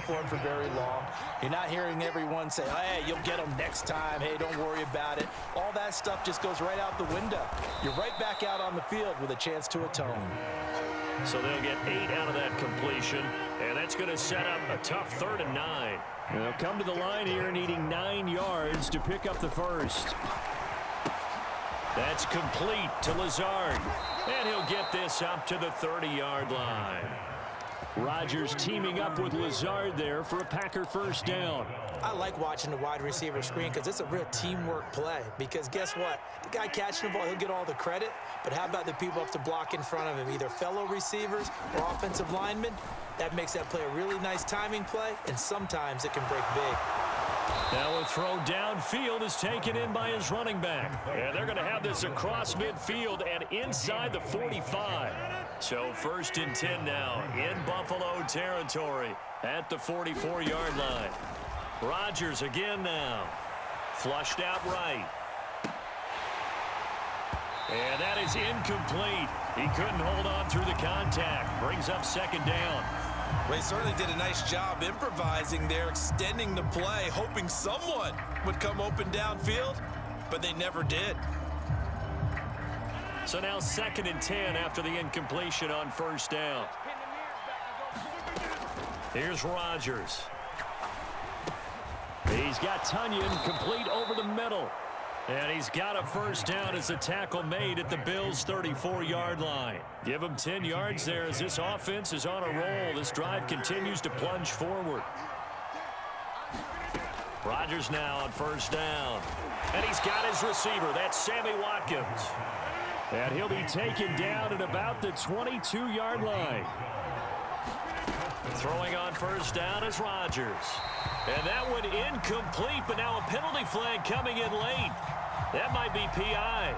for him for very long. You're not hearing everyone say, hey, you'll get him next time. Hey, don't worry about it. All that stuff just goes right out the window. You're right back out on the field with a chance to atone. So they'll get 8 out of that completion, and that's going to set up a tough 3rd and 9. They'll come to the line here needing 9 yards to pick up the first. That's complete to Lazard, and he'll get this up to the 30-yard line. Rodgers teaming up with Lazard there for a Packer first down. I like watching the wide receiver screen because it's a real teamwork play. Because guess what? The guy catching the ball, he'll get all the credit. But how about the people up to block in front of him, either fellow receivers or offensive linemen? That makes that play a really nice timing play, and sometimes it can break big. Now a throw downfield is taken in by his running back. And they're going to have this across midfield and inside the 45. So 1st and 10 now in Buffalo territory at the 44-yard line. Rodgers again now. Flushed out right. And that is incomplete. He couldn't hold on through the contact. Brings up 2nd down. Well, he certainly did a nice job improvising there, extending the play, hoping someone would come open downfield, but they never did. So now 2nd and 10 after the incompletion on 1st down. Here's Rodgers. He's got Tunyon complete over the middle. And he's got a first down as a tackle made at the Bills' 34-yard line. Give him 10 yards there as this offense is on a roll. This drive continues to plunge forward. Rodgers now on 1st down. And he's got his receiver. That's Sammy Watkins. And he'll be taken down at about the 22-yard line. Throwing on 1st down is Rodgers. And that one incomplete, but now a penalty flag coming in late. That might be PI.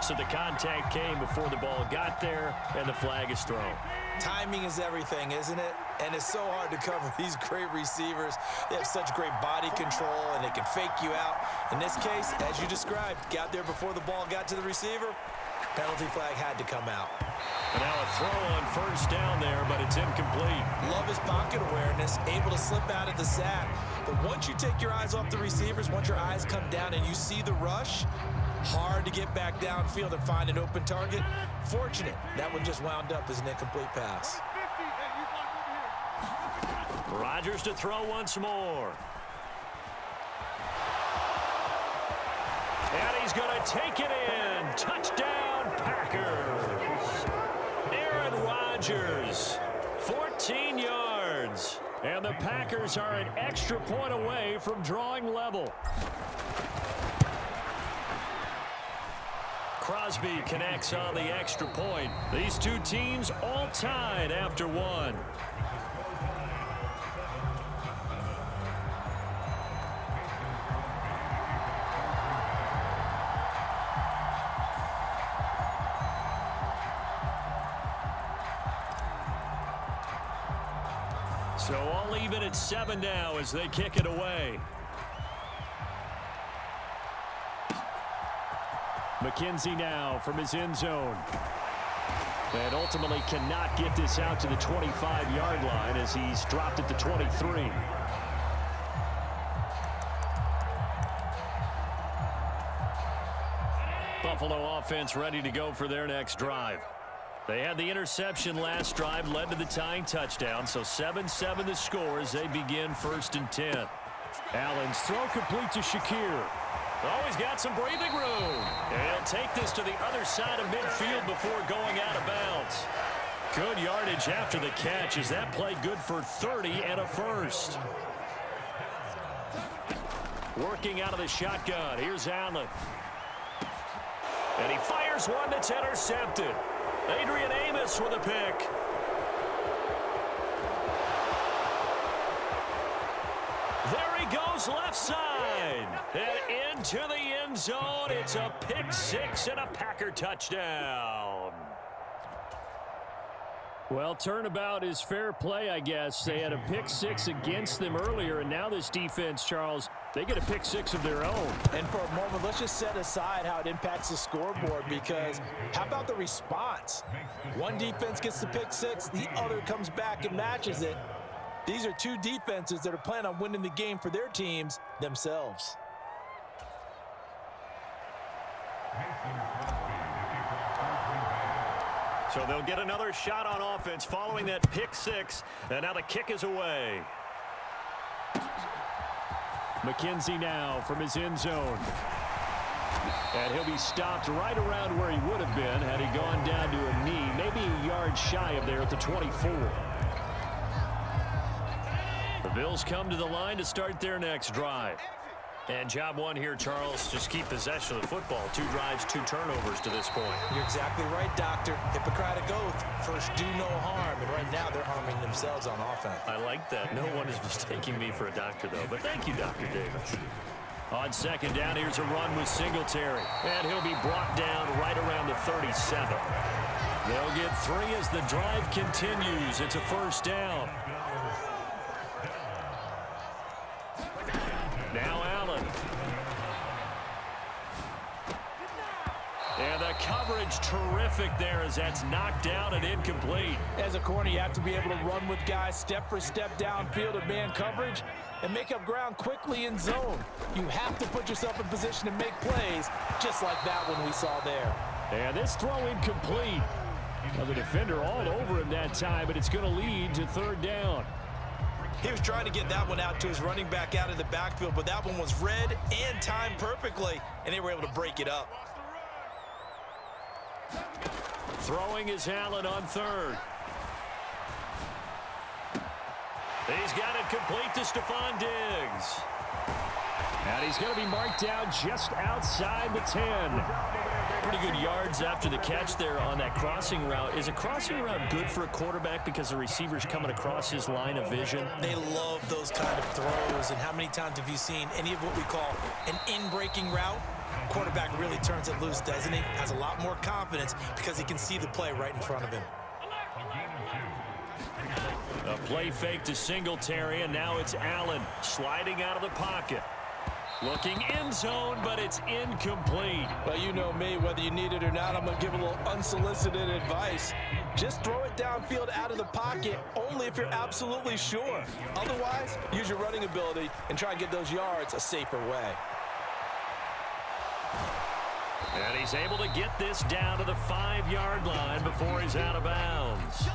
So the contact came before the ball got there, and the flag is thrown. Timing is everything, isn't it? And it's so hard to cover these great receivers. They have such great body control, and they can fake you out. In this case, as you described, got there before the ball got to the receiver. Penalty flag had to come out. And now a throw on 1st down there, but it's incomplete. Love his pocket awareness, able to slip out of the sack. But once you take your eyes off the receivers, once your eyes come down and you see the rush, hard to get back downfield and find an open target. Fortunate, that one just wound up as an incomplete pass. Rodgers to throw once more. And he's going to take it in. Touchdown, Packers. Aaron Rodgers, 14 yards. And the Packers are an extra point away from drawing level. Crosby connects on the extra point. These two teams all tied after one. So all even at 7 now as they kick it away. McKenzie now from his end zone. And ultimately cannot get this out to the 25-yard line as he's dropped at the 23. Buffalo offense ready to go for their next drive. They had the interception last drive, led to the tying touchdown, so 7-7 the score as they begin 1st and 10. Allen's throw complete to Shakir. Oh, he's got some breathing room. And he'll take this to the other side of midfield before going out of bounds. Good yardage after the catch. Is that play good for 30 and a first? Working out of the shotgun. Here's Allen. And he fires one that's intercepted. Adrian Amos with a pick. There he goes left side. And into the end zone. It's a pick six and a Packer touchdown. Well, turnabout is fair play, I guess. They had a pick six against them earlier, and now this defense, Charles, they get a pick six of their own. And for a moment, let's just set aside how it impacts the scoreboard, because how about the response? One defense gets the pick six, the other comes back and matches it. These are two defenses that are planning on winning the game for their teams themselves. So they'll get another shot on offense following that pick six. And now the kick is away. McKenzie now from his end zone. And he'll be stopped right around where he would have been had he gone down to a knee, maybe a yard shy of there at the 24. The Bills come to the line to start their next drive. And job one here, Charles, just keep possession of the football. 2 drives, 2 turnovers to this point. You're exactly right, Doctor. Hippocratic oath. First, do no harm. And right now, they're harming themselves on offense. I like that. No one is mistaking me for a doctor, though. But thank you, Dr. Davis. On second down, here's a run with Singletary. And he'll be brought down right around the 37. They'll get 3 as the drive continues. It's a first down. Now Allen. And the coverage terrific there as that's knocked down and incomplete. As a corner, you have to be able to run with guys step for step downfield in man coverage and make up ground quickly in zone. You have to put yourself in position to make plays, just like that one we saw there. And this throw incomplete. Well, the defender all over him that time, but it's going to lead to third down. He was trying to get that one out to his running back out of the backfield, but that one was read and timed perfectly, and they were able to break it up. Throwing is Allen on third. He's got it complete to Stephon Diggs. And he's going to be marked down just outside the 10. Pretty good yards after the catch there on that crossing route. Is a crossing route good for a quarterback because the receiver's coming across his line of vision? They love those kind of throws, and how many times have you seen any of what we call an in-breaking route? Quarterback really turns it loose, doesn't he? Has a lot more confidence because he can see the play right in front of him. A play fake to Singletary, and now it's Allen sliding out of the pocket. Looking end zone, but it's incomplete. Well, you know me, whether you need it or not, I'm going to give a little unsolicited advice. Just throw it downfield out of the pocket, only if you're absolutely sure. Otherwise, use your running ability and try and get those yards a safer way. And he's able to get this down to the 5-yard line before he's out of bounds.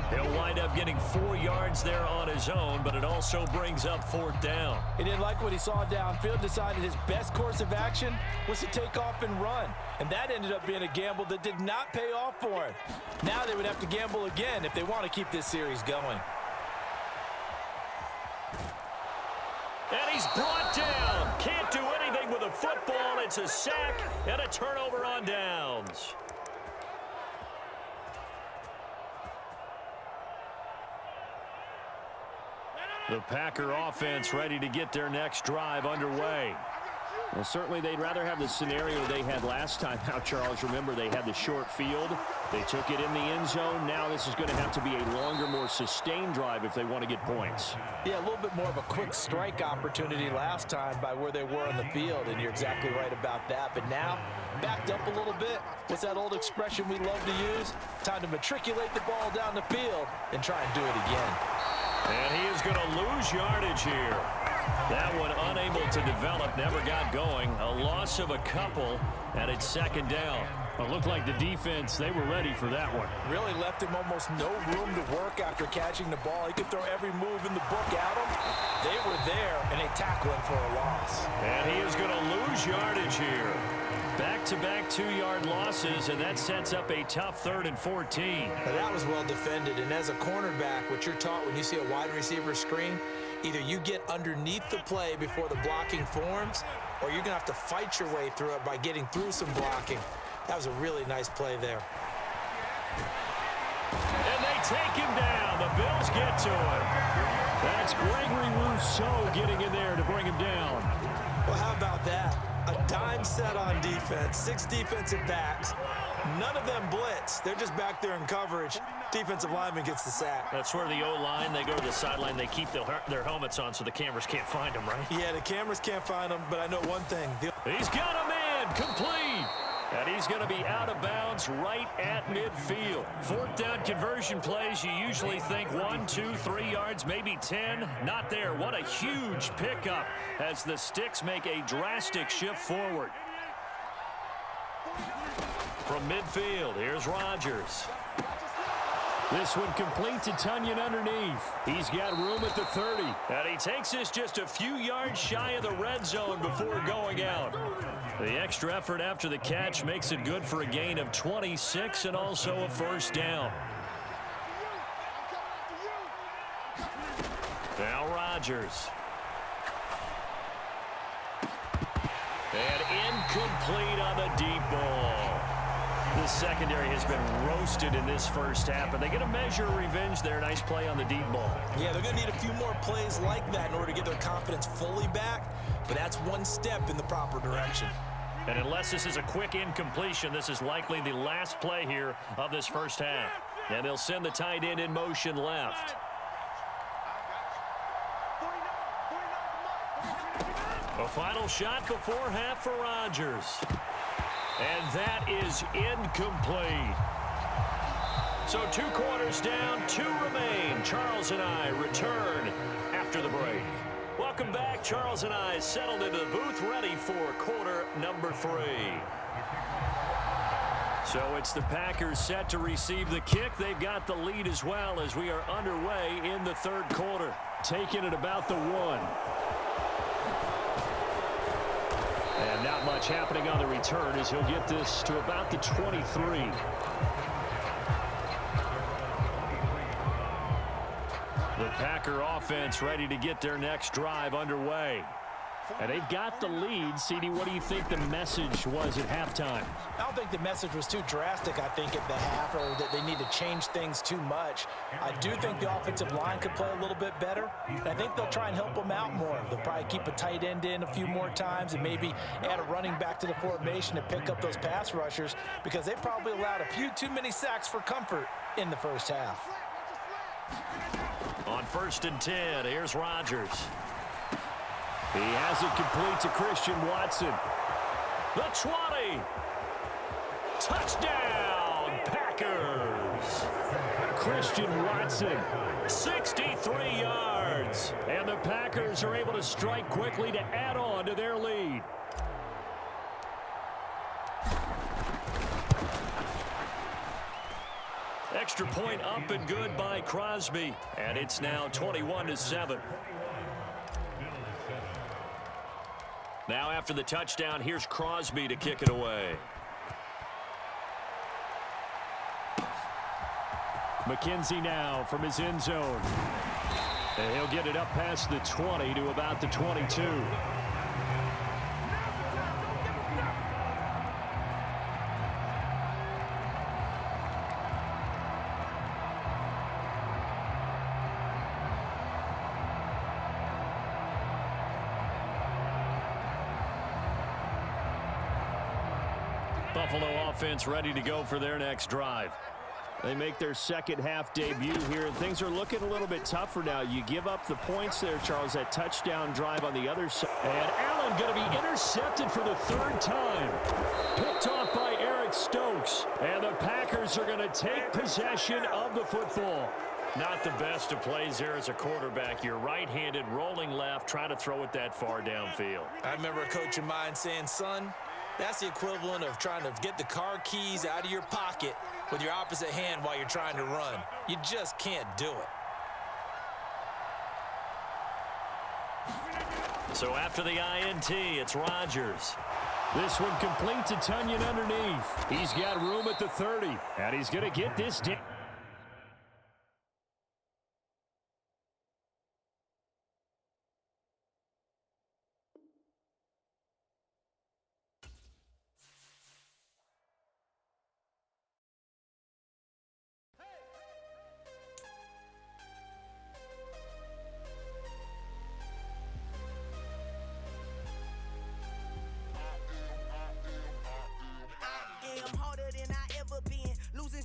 He'll wind up getting 4 yards there on his own, but it also brings up fourth down. He didn't like what he saw downfield, decided his best course of action was to take off and run. And that ended up being a gamble that did not pay off for him. Now they would have to gamble again if they want to keep this series going. And he's brought down. Can't do anything with a football. It's a sack and a turnover on downs. The Packer offense ready to get their next drive underway. Well, certainly they'd rather have the scenario they had last time out, Charles. Remember, they had the short field. They took it in the end zone. Now this is going to have to be a longer, more sustained drive if they want to get points. Yeah, a little bit more of a quick strike opportunity last time by where they were on the field, and you're exactly right about that. But now, backed up a little bit. What's that old expression we love to use? Time to matriculate the ball down the field and try and do it again. And he is going to lose yardage here. That one unable to develop, never got going. A loss of a couple, and it's second down. It looked like the defense, they were ready for that one. Really left him almost no room to work after catching the ball. He could throw every move in the book at him. They were there, and they tackled him for a loss. And he is going to lose yardage here. Back-to-back 2-yard losses, and that sets up a tough 3rd and 14. Now that was well defended, and as a cornerback, what you're taught when you see a wide receiver screen, either you get underneath the play before the blocking forms, or you're going to have to fight your way through it by getting through some blocking. That was a really nice play there. And they take him down. The Bills get to him. That's Gregory Rousseau getting in there to bring him down. Well, how about that? A dime set on defense, 6 defensive backs. None of them blitz. They're just back there in coverage. Defensive lineman gets the sack. That's where the O-line, they go to the sideline, they keep their helmets on so the cameras can't find them, right? Yeah, the cameras can't find them, but I know one thing. He's got a man, complete. And he's going to be out of bounds right at midfield. Fourth down conversion plays, you usually think 1, 2, 3 yards, maybe 10. Not there. What a huge pickup as the Sticks make a drastic shift forward. From midfield, here's Rodgers. This one complete to Tunyon underneath. He's got room at the 30. And he takes this just a few yards shy of the red zone before going out. The extra effort after the catch makes it good for a gain of 26 and also a first down. Now Rodgers. And incomplete on the deep ball. The secondary has been roasted in this first half, but they get a measure of revenge there. Nice play on the deep ball. Yeah, they're going to need a few more plays like that in order to get their confidence fully back, but that's one step in the proper direction. And unless this is a quick incompletion, this is likely the last play here of this first half. And they'll send the tight end in motion left. A final shot before half for Rodgers. And that is incomplete. So 2 quarters down, 2 remain. Charles and I return after the break. Welcome back. Charles and I settled into the booth, ready for quarter number 3. So it's the Packers set to receive the kick. They've got the lead as well as we are underway in the third quarter. Taking it about the 1. And not much happening on the return as he'll get this to about the 23. The Packer offense ready to get their next drive underway. And they've got the lead. CD, what do you think the message was at halftime? I don't think the message was too drastic, I think, at the half, or that they need to change things too much. I do think the offensive line could play a little bit better. And I think they'll try and help them out more. They'll probably keep a tight end in a few more times and maybe add a running back to the formation to pick up those pass rushers, because they probably allowed a few too many sacks for comfort in the first half. On 1st and 10, here's Rodgers. He has it complete to Christian Watson. The 20. Touchdown, Packers. Christian Watson, 63 yards. And the Packers are able to strike quickly to add on to their lead. Extra point up and good by Crosby. And it's now 21-7. Now after the touchdown, here's Crosby to kick it away. McKenzie now from his end zone. And he'll get it up past the 20 to about the 22. Buffalo offense ready to go for their next drive. They make their second half debut here, and things are looking a little bit tougher now. You give up the points there, Charles, that touchdown drive on the other side. And Allen going to be intercepted for the 3rd time. Picked off by Eric Stokes. And the Packers are going to take possession of the football. Not the best of plays there as a quarterback. You're right-handed, rolling left, trying to throw it that far downfield. I remember a coach of mine saying, son, that's the equivalent of trying to get the car keys out of your pocket with your opposite hand while you're trying to run. You just can't do it. So after the INT, it's Rodgers. This one complete to Tunyon underneath. He's got room at the 30, and he's going to get this down.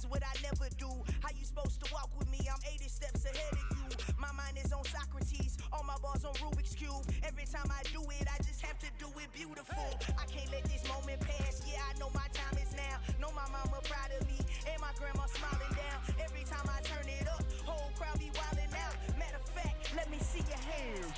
What I never do. How you supposed to walk with me? I'm 80 steps ahead of you. My mind is on Socrates. All my balls on Rubik's Cube. Every time I do it, I just have to do it beautiful. I can't let this moment pass. Yeah, I know my time is now. Know my mama proud of me, and my grandma smiling down. Every time I turn it up, whole crowd be wildin' out. Matter of fact, let me see your hands.